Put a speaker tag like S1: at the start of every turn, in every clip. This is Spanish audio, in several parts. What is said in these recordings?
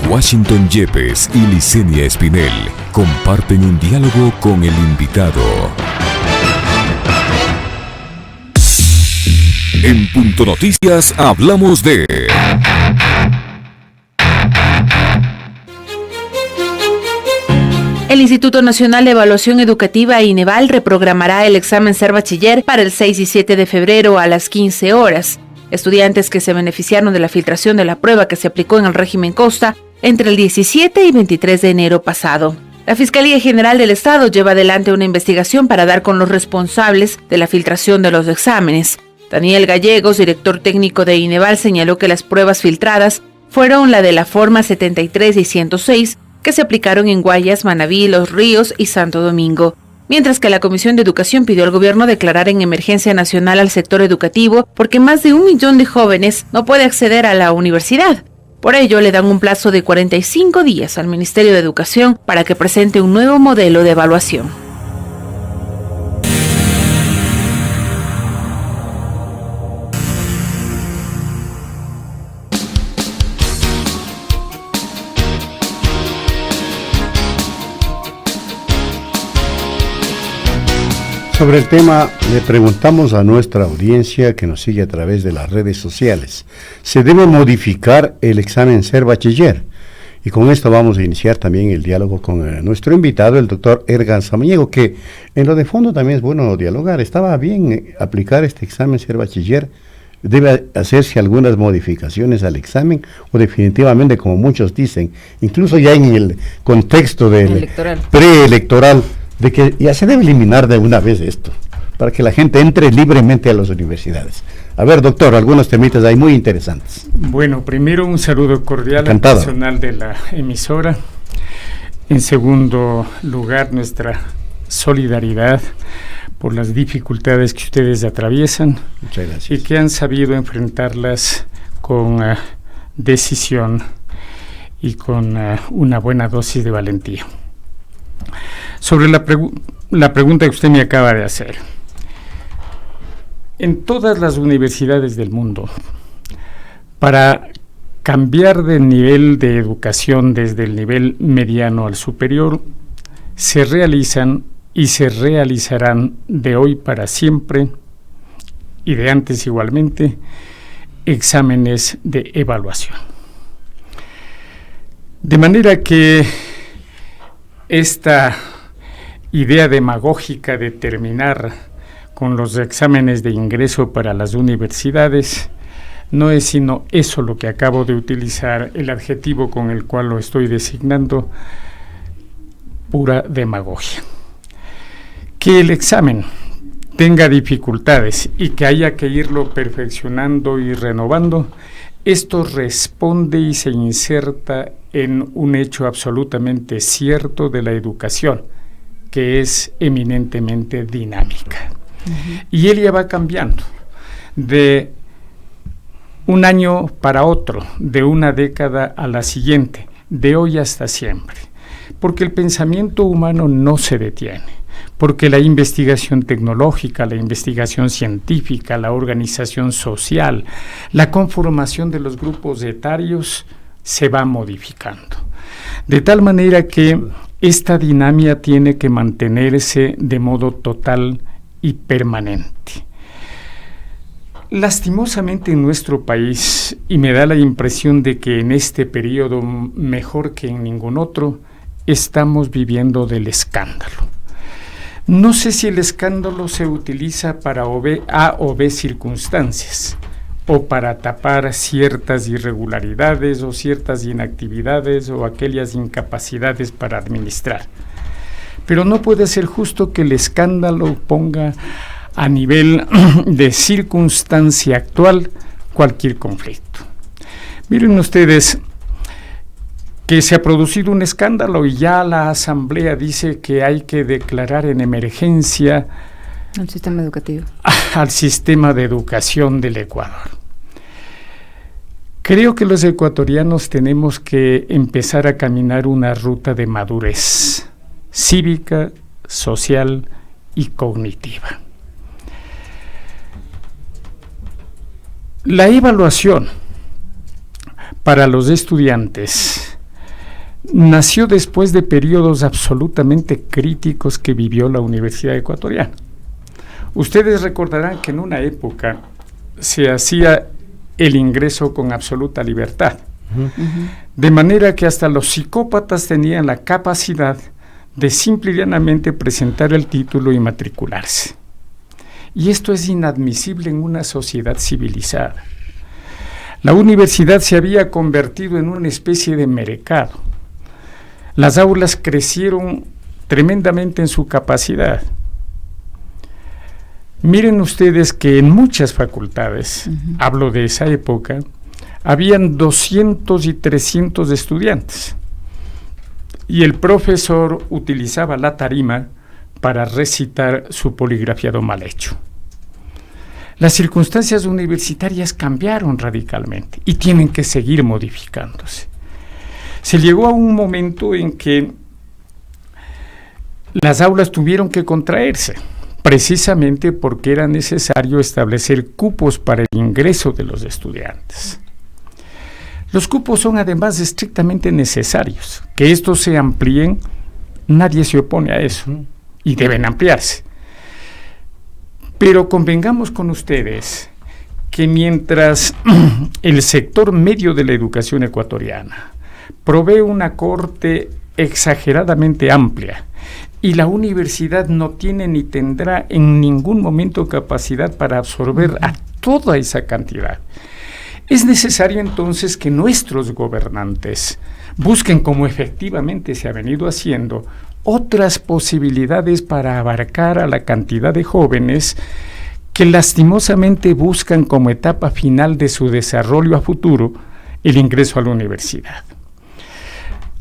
S1: Washington Yepes y Licenia Espinel comparten un diálogo con el invitado. En Punto Noticias hablamos de...
S2: El Instituto Nacional de Evaluación Educativa INEVAL reprogramará el examen Ser Bachiller para el 6 y 7 de febrero a las 15 horas. Estudiantes que se beneficiaron de la filtración de la prueba que se aplicó en el régimen Costa entre el 17 y 23 de enero pasado. La Fiscalía General del Estado lleva adelante una investigación para dar con los responsables de la filtración de los exámenes. Daniel Gallegos, director técnico de INEVAL, señaló que las pruebas filtradas fueron la de la forma 73 y 106, que se aplicaron en Guayas, Manabí, Los Ríos y Santo Domingo, mientras que la Comisión de Educación pidió al gobierno declarar en emergencia nacional al sector educativo porque más de 1 millón de jóvenes no puede acceder a la universidad. Por ello, le dan un plazo de 45 días al Ministerio de Educación para que presente un nuevo modelo de evaluación.
S3: Sobre el tema, le preguntamos a nuestra audiencia que nos sigue a través de las redes sociales. ¿Se debe modificar el examen Ser Bachiller? Y con esto vamos a iniciar también el diálogo con nuestro invitado, el doctor Edgar Samaniego, que en lo de fondo también es bueno dialogar. ¿Estaba bien aplicar este examen Ser Bachiller? ¿Debe hacerse algunas modificaciones al examen? ¿O definitivamente, como muchos dicen, incluso ya en el contexto del preelectoral, de que ya se debe eliminar de una vez esto, para que la gente entre libremente a las universidades? A ver, doctor, algunos temitas ahí muy interesantes.
S4: Bueno, primero un saludo cordial al personal de la emisora. En segundo lugar, nuestra solidaridad por las dificultades que ustedes atraviesan.
S3: Muchas gracias.
S4: Y que han sabido enfrentarlas con decisión y con una buena dosis de valentía. Sobre la pregunta que usted me acaba de hacer, en todas las universidades del mundo, para cambiar de nivel de educación desde el nivel mediano al superior, se realizan y se realizarán de hoy para siempre, y de antes igualmente, exámenes de evaluación. De manera que esta idea demagógica de terminar con los exámenes de ingreso para las universidades no es sino eso lo que acabo de utilizar, el adjetivo con el cual lo estoy designando, pura demagogia. Que el examen tenga dificultades y que haya que irlo perfeccionando y renovando, esto responde y se inserta en un hecho absolutamente cierto de la educación, que es eminentemente dinámica. Y ella va cambiando de un año para otro, de una década a la siguiente, de hoy hasta siempre, porque el pensamiento humano no se detiene, porque la investigación tecnológica, la investigación científica, la organización social, la conformación de los grupos etarios se va modificando. De tal manera que esta dinámica tiene que mantenerse de modo total y permanente. Lastimosamente en nuestro país, y me da la impresión de que en este periodo mejor que en ningún otro, estamos viviendo del escándalo. No sé si el escándalo se utiliza para A o B circunstancias, o para tapar ciertas irregularidades o ciertas inactividades o aquellas incapacidades para administrar. Pero no puede ser justo que el escándalo ponga a nivel de circunstancia actual cualquier conflicto. Miren ustedes que se ha producido un escándalo y ya la Asamblea dice que hay que declarar en emergencia
S2: al sistema educativo,
S4: al sistema de educación del Ecuador. Creo que los ecuatorianos tenemos que empezar a caminar una ruta de madurez cívica, social y cognitiva. La evaluación para los estudiantes nació después de periodos absolutamente críticos que vivió la Universidad Ecuatoriana. Ustedes recordarán que en una época se hacía el ingreso con absoluta libertad, de manera que hasta los psicópatas tenían la capacidad de simple y llanamente presentar el título y matricularse. Y esto es inadmisible en una sociedad civilizada. La universidad se había convertido en una especie de mercado. Las aulas crecieron tremendamente en su capacidad. Miren ustedes que en muchas facultades, hablo de esa época, habían 200 y 300 estudiantes. Y el profesor utilizaba la tarima para recitar su poligrafiado mal hecho. Las circunstancias universitarias cambiaron radicalmente y tienen que seguir modificándose. Se llegó a un momento en que las aulas tuvieron que contraerse, precisamente porque era necesario establecer cupos para el ingreso de los estudiantes. Los cupos son además estrictamente necesarios. Que estos se amplíen, nadie se opone a eso, y deben ampliarse. Pero convengamos con ustedes que mientras el sector medio de la educación ecuatoriana provee una cohorte exageradamente amplia y la universidad no tiene ni tendrá en ningún momento capacidad para absorber a toda esa cantidad, es necesario entonces que nuestros gobernantes busquen, como efectivamente se ha venido haciendo, otras posibilidades para abarcar a la cantidad de jóvenes que lastimosamente buscan como etapa final de su desarrollo a futuro el ingreso a la universidad.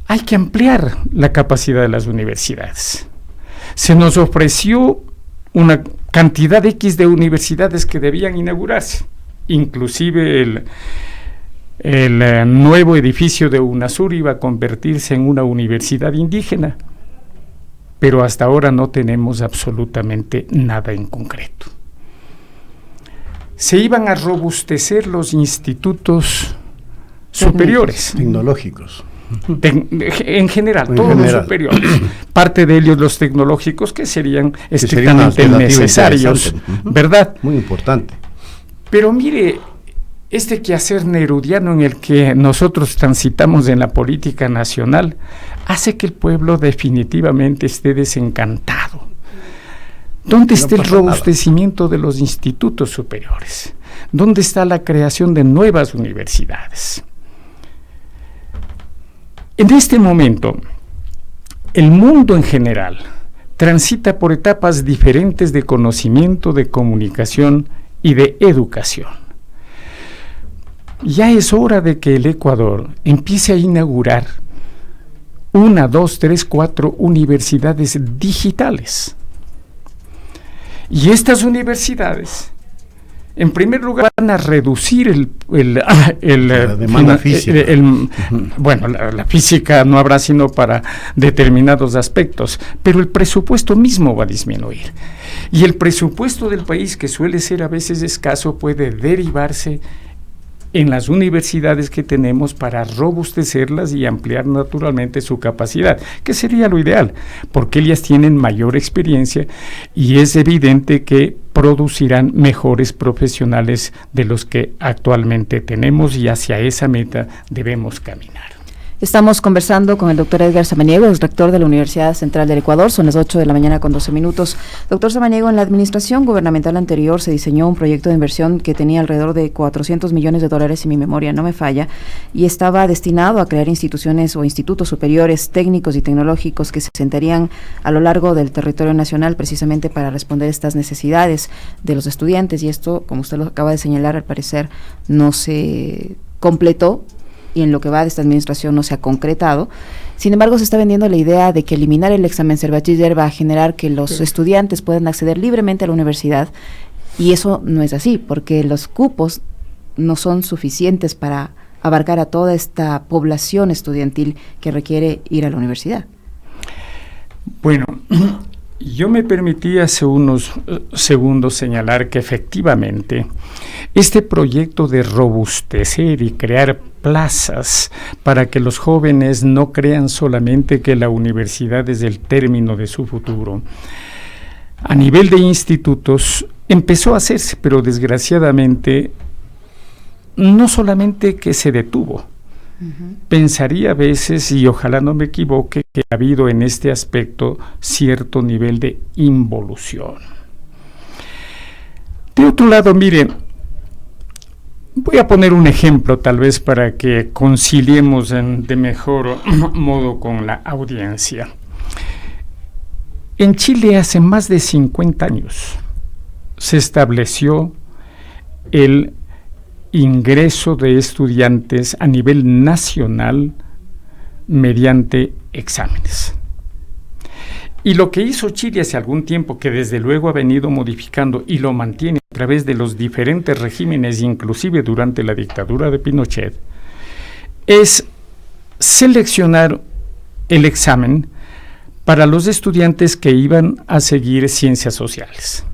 S4: Hay que ampliar la capacidad de las universidades. Se nos ofreció una cantidad X de universidades que debían inaugurarse, inclusive el nuevo edificio de UNASUR iba a convertirse en una universidad indígena, pero hasta ahora no tenemos absolutamente nada en concreto. Se iban a robustecer los institutos superiores.
S3: Tecnológicos.
S4: En general, todos los superiores. Parte de ellos los tecnológicos, que serían estrictamente necesarios, ¿verdad?
S3: Muy importante.
S4: Pero mire, este quehacer nerudiano en el que nosotros transitamos en la política nacional hace que el pueblo definitivamente esté desencantado. ¿Dónde está el robustecimiento de los institutos superiores? ¿Dónde está la creación de nuevas universidades? En este momento, el mundo en general transita por etapas diferentes de conocimiento, de comunicación y de educación. Ya es hora de que el Ecuador empiece a inaugurar 1, 2, 3, 4 universidades digitales. Y estas universidades, en primer lugar, van a reducir la demanda física. Bueno, la física no habrá sino para determinados aspectos, pero el presupuesto mismo va a disminuir. Y el presupuesto del país, que suele ser a veces escaso, puede derivarse en las universidades que tenemos para robustecerlas y ampliar naturalmente su capacidad, que sería lo ideal, porque ellas tienen mayor experiencia y es evidente que producirán mejores profesionales de los que actualmente tenemos, y hacia esa meta debemos caminar.
S5: Estamos conversando con el doctor Edgar Samaniego, es rector de la Universidad Central del Ecuador. Son las 8 de la mañana con 12 minutos. Doctor Samaniego, en la administración gubernamental anterior se diseñó un proyecto de inversión que tenía alrededor de $400 millones, si mi memoria no me falla, y estaba destinado a crear instituciones o institutos superiores técnicos y tecnológicos que se sentarían a lo largo del territorio nacional precisamente para responder a estas necesidades de los estudiantes. Y esto, como usted lo acaba de señalar, al parecer no se completó, y en lo que va de esta administración no se ha concretado. Sin embargo, se está vendiendo la idea de que eliminar el examen ser bachiller va a generar que los estudiantes puedan acceder libremente a la universidad, y eso no es así, porque los cupos no son suficientes para abarcar a toda esta población estudiantil que requiere ir a la universidad.
S4: Bueno, Yo me permití hace unos segundos señalar que efectivamente este proyecto de robustecer y crear plazas para que los jóvenes no crean solamente que la universidad es el término de su futuro, a nivel de institutos empezó a hacerse, pero desgraciadamente no solamente que se detuvo. Pensaría a veces, y ojalá no me equivoque, que ha habido en este aspecto cierto nivel de involución. De otro lado, mire, voy a poner un ejemplo tal vez para que conciliemos de mejor modo con la audiencia. En Chile hace más de 50 años se estableció el ingreso de estudiantes a nivel nacional mediante exámenes. Y lo que hizo Chile hace algún tiempo, que desde luego ha venido modificando y lo mantiene a través de los diferentes regímenes, inclusive durante la dictadura de Pinochet, es seleccionar el examen para los estudiantes que iban a seguir ciencias sociales.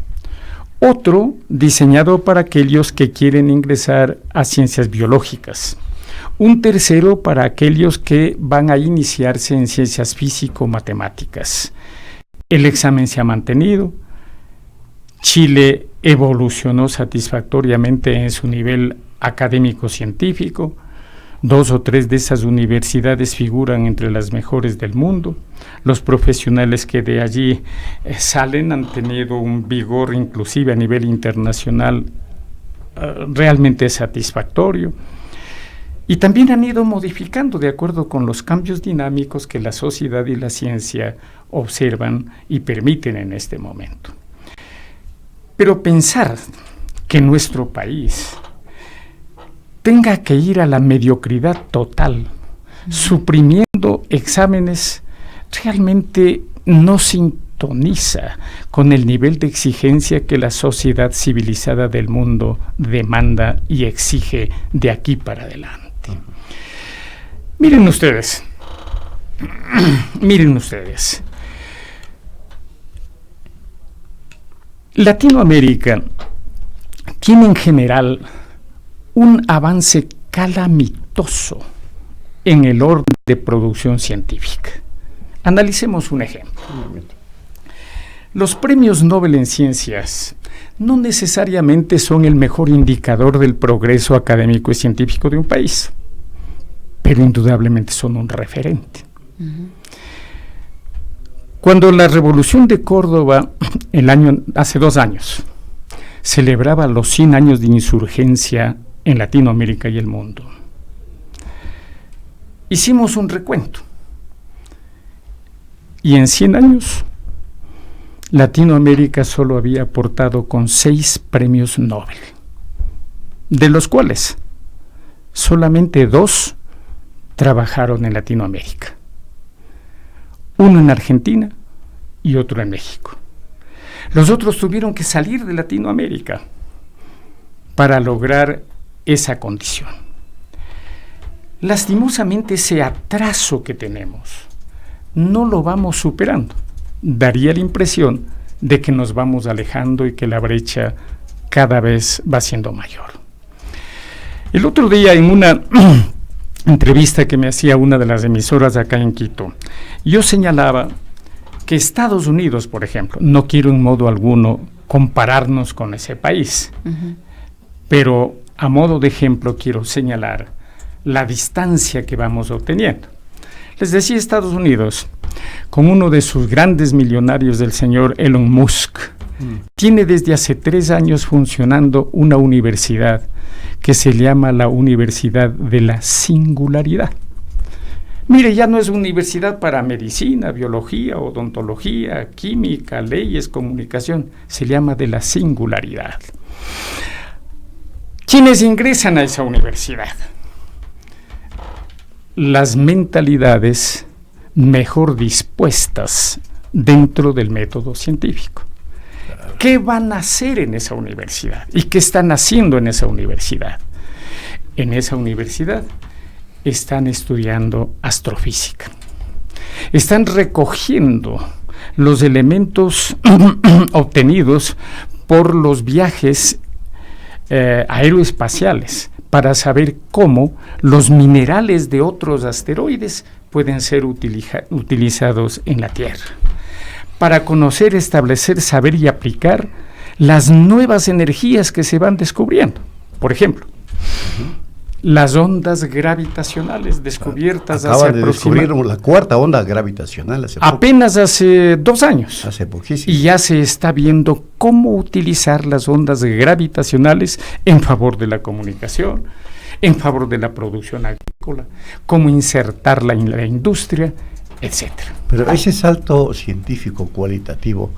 S4: Otro diseñado para aquellos que quieren ingresar a ciencias biológicas. Un tercero para aquellos que van a iniciarse en ciencias físico-matemáticas. El examen se ha mantenido. Chile evolucionó satisfactoriamente en su nivel académico-científico. 2 o 3 de esas universidades figuran entre las mejores del mundo. Los profesionales que de allí salen han tenido un vigor inclusive a nivel internacional realmente satisfactorio. Y también han ido modificando de acuerdo con los cambios dinámicos que la sociedad y la ciencia observan y permiten en este momento. Pero pensar que nuestro país tenga que ir a la mediocridad total, suprimiendo exámenes, realmente no sintoniza con el nivel de exigencia que la sociedad civilizada del mundo demanda y exige de aquí para adelante. Miren ustedes, Latinoamérica tiene en general un avance calamitoso en el orden de producción científica. Analicemos un ejemplo. Los premios Nobel en ciencias no necesariamente son el mejor indicador del progreso académico y científico de un país, pero indudablemente son un referente. Cuando la Revolución de Córdoba, hace 2 años, celebraba los 100 años de insurgencia en Latinoamérica y el mundo, hicimos un recuento. Y en 100 años, Latinoamérica solo había aportado con 6 premios Nobel, de los cuales solamente 2 trabajaron en Latinoamérica. Uno en Argentina y otro en México. Los otros tuvieron que salir de Latinoamérica para lograr esa condición. Lastimosamente, ese atraso que tenemos no lo vamos superando. Daría la impresión de que nos vamos alejando y que la brecha cada vez va siendo mayor. El otro día, en una entrevista que me hacía una de las emisoras acá en Quito, yo señalaba que Estados Unidos, por ejemplo, no quiero en modo alguno compararnos con ese país, pero a modo de ejemplo quiero señalar la distancia que vamos obteniendo. Les decía, Estados Unidos, con uno de sus grandes millonarios, del señor Elon Musk, tiene desde hace 3 años funcionando una universidad que se llama la Universidad de la Singularidad. Mire, ya no es universidad para medicina, biología, odontología, química, leyes, comunicación, se llama de la Singularidad. ¿Quiénes ingresan a esa universidad? Las mentalidades mejor dispuestas dentro del método científico. ¿Qué van a hacer en esa universidad? ¿Y qué están haciendo en esa universidad? En esa universidad están estudiando astrofísica. Están recogiendo los elementos obtenidos por los viajes aeroespaciales para saber cómo los minerales de otros asteroides pueden ser utilizados en la Tierra, para conocer, establecer, saber y aplicar las nuevas energías que se van descubriendo. Por ejemplo, las ondas gravitacionales descubiertas
S3: Acaban de descubrir la cuarta onda gravitacional
S4: apenas hace 2 años.
S3: Hace poquísimo.
S4: Y ya se está viendo cómo utilizar las ondas gravitacionales en favor de la comunicación, en favor de la producción agrícola, cómo insertarla en la industria, etcétera.
S3: Pero ese salto científico cualitativo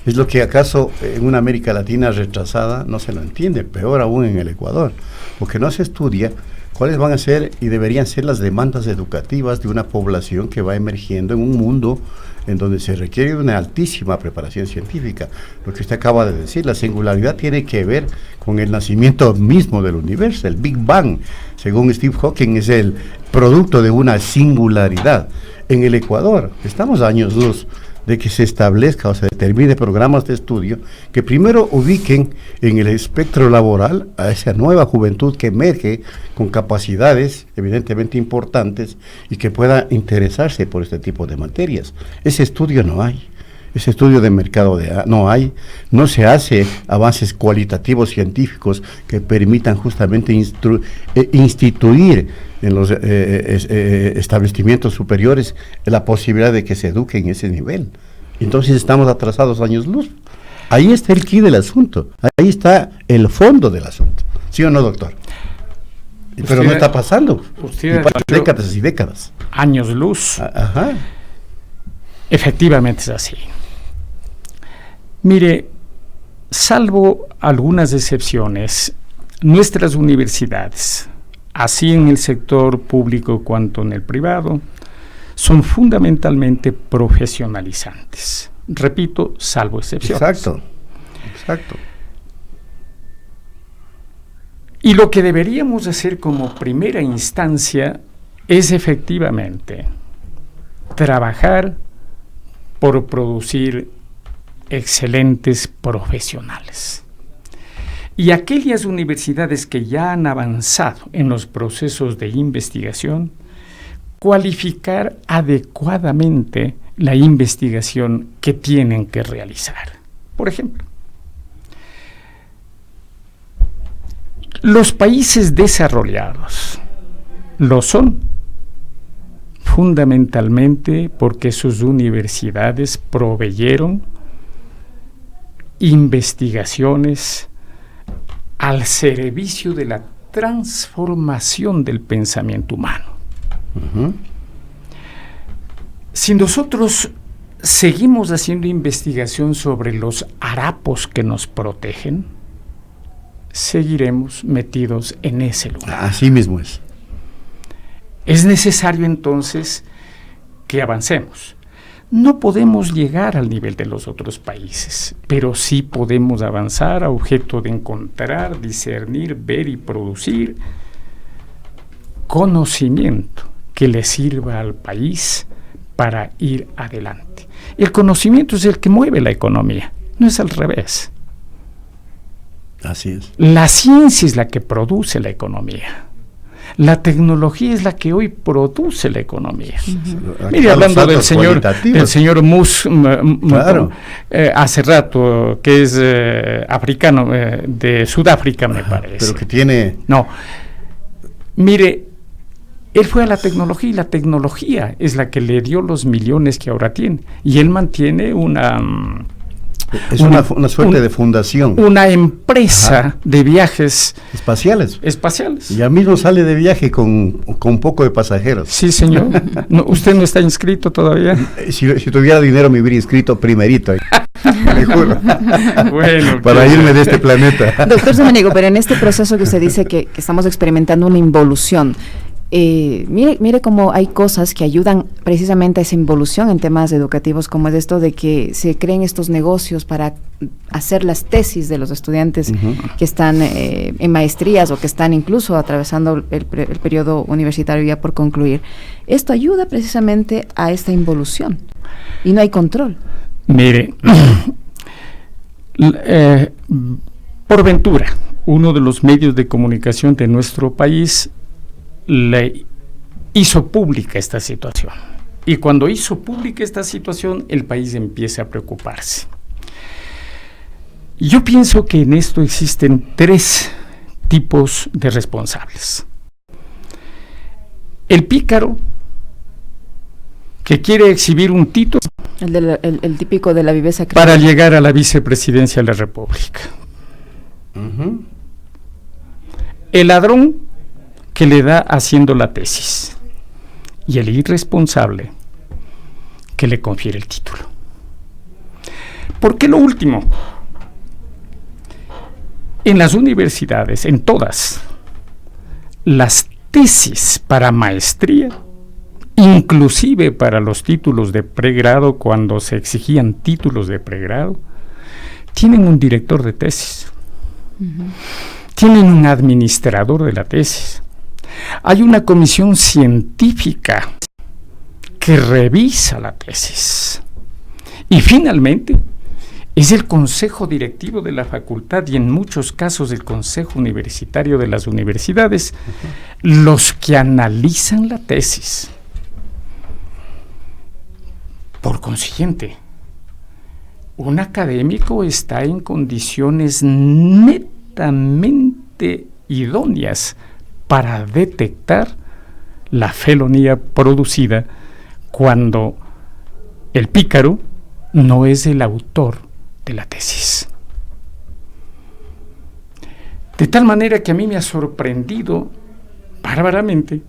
S3: es lo que acaso en una América Latina retrasada no se lo entiende, peor aún en el Ecuador, porque no se estudia cuáles van a ser y deberían ser las demandas educativas de una población que va emergiendo en un mundo en donde se requiere una altísima preparación científica. Lo que usted acaba de decir, la singularidad tiene que ver con el nacimiento mismo del universo, el Big Bang. Según Steve Hawking, es el producto de una singularidad. En el Ecuador estamos a años luz de que se establezca o se determine programas de estudio que primero ubiquen en el espectro laboral a esa nueva juventud que emerge con capacidades evidentemente importantes y que pueda interesarse por este tipo de materias. Ese estudio no hay. Ese estudio de mercado no hay, no se hace avances cualitativos científicos que permitan justamente instituir en los establecimientos superiores la posibilidad de que se eduque en ese nivel. Entonces estamos atrasados años luz. Ahí está el quid del asunto, ahí está el fondo del asunto. ¿Sí o no, doctor? Pero no está pasando. Décadas y décadas.
S4: Años luz.
S3: Ajá.
S4: Efectivamente es así. Mire, salvo algunas excepciones, nuestras universidades, así en el sector público cuanto en el privado, son fundamentalmente profesionalizantes. Repito, salvo excepciones.
S3: Exacto.
S4: Y lo que deberíamos hacer como primera instancia es efectivamente trabajar por producir excelentes profesionales. Y aquellas universidades que ya han avanzado en los procesos de investigación, cualificar adecuadamente la investigación que tienen que realizar. Por ejemplo, los países desarrollados lo son fundamentalmente porque sus universidades proveyeron investigaciones al servicio de la transformación del pensamiento humano.
S3: Uh-huh.
S4: Si nosotros seguimos haciendo investigación sobre los harapos que nos protegen, seguiremos metidos en ese lugar.
S3: Así mismo es.
S4: Es necesario entonces que avancemos. No podemos llegar al nivel de los otros países, pero sí podemos avanzar a objeto de encontrar, discernir, ver y producir conocimiento que le sirva al país para ir adelante. El conocimiento es el que mueve la economía, no es al revés.
S3: Así es.
S4: La ciencia es la que produce la economía. La tecnología es la que hoy produce la economía.
S3: Uh-huh.
S4: Mire, hablando del señor Mus,
S3: claro.
S4: Hace rato, que es africano, de Sudáfrica, me parece.
S3: Pero que tiene...
S4: No, mire, él fue a la tecnología y la tecnología es la que le dio los millones que ahora tiene. Y él mantiene una
S3: suerte de fundación.
S4: Una empresa de viajes
S3: espaciales.
S4: Ya
S3: mismo sale de viaje con un poco de pasajeros.
S4: Sí, señor. No, ¿usted no está inscrito todavía?
S3: Si tuviera dinero me hubiera inscrito primerito. Me juro.
S4: Bueno,
S3: para irme de este planeta.
S5: Doctor Samaniego, pero en este proceso que usted dice que estamos experimentando una involución, mire cómo hay cosas que ayudan precisamente a esa involución en temas educativos, como es esto de que se creen estos negocios para hacer las tesis de los estudiantes uh-huh. que están en maestrías o que están incluso atravesando el periodo universitario ya por concluir. Esto ayuda precisamente a esta involución y no hay control.
S4: Mire, por ventura, uno de los medios de comunicación de nuestro país le hizo pública esta situación. Y cuando hizo pública esta situación, el país empieza a preocuparse. Yo pienso que en esto existen 3 tipos de responsables. El pícaro, que quiere exhibir un título
S5: el típico de la viveza
S4: para llegar a la vicepresidencia de la República. El ladrón, que le da haciendo la tesis, y el irresponsable, que le confiere el título. ¿Por qué lo último? En las universidades, en todas, las tesis para maestría, inclusive para los títulos de pregrado, cuando se exigían títulos de pregrado, tienen un director de tesis, tienen un administrador de la tesis, hay una comisión científica que revisa la tesis, y finalmente es el consejo directivo de la facultad y en muchos casos el consejo universitario de las universidades los que analizan la tesis. Por consiguiente, un académico está en condiciones netamente idóneas para detectar la felonía producida cuando el pícaro no es el autor de la tesis. De tal manera que a mí me ha sorprendido bárbaramente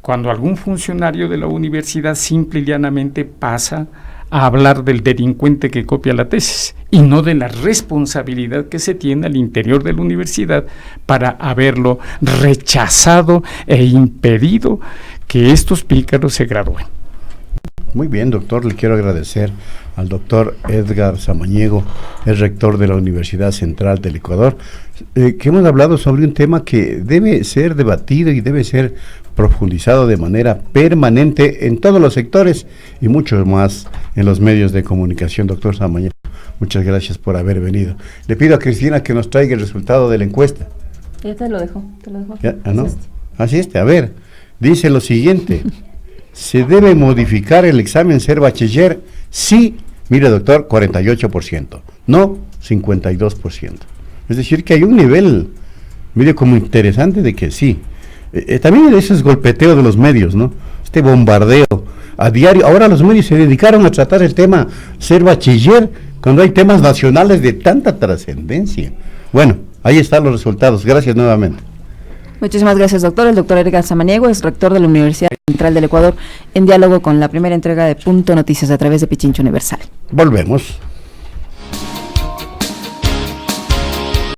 S4: cuando algún funcionario de la universidad simple y llanamente pasa a hablar del delincuente que copia la tesis y no de la responsabilidad que se tiene al interior de la universidad para haberlo rechazado e impedido que estos pícaros se gradúen.
S3: Muy bien, doctor, le quiero agradecer al doctor Edgar Samaniego, el rector de la Universidad Central del Ecuador, que hemos hablado sobre un tema que debe ser debatido y debe ser profundizado de manera permanente en todos los sectores y mucho más en los medios de comunicación. Doctor Samaniego, muchas gracias por haber venido. Le pido a Cristina que nos traiga el resultado de la encuesta.
S5: Ya te lo dejo.
S3: ¿Ya? ¿Ah, no? Así es, a ver, dice lo siguiente: ¿se debe modificar el examen ser bachiller? Sí, mire doctor, 48%, no, 52%. Es decir, que hay un nivel, mire, como interesante de que sí. También esos golpeteos de los medios, ¿no? Este bombardeo a diario. Ahora los medios se dedicaron a tratar el tema ser bachiller cuando hay temas nacionales de tanta trascendencia. Bueno, ahí están los resultados. Gracias nuevamente.
S5: Muchísimas gracias, doctor. El doctor Edgar Samaniego es rector de la Universidad Central del Ecuador, en diálogo con la primera entrega de Punto Noticias a través de Pichincha Universal.
S3: Volvemos.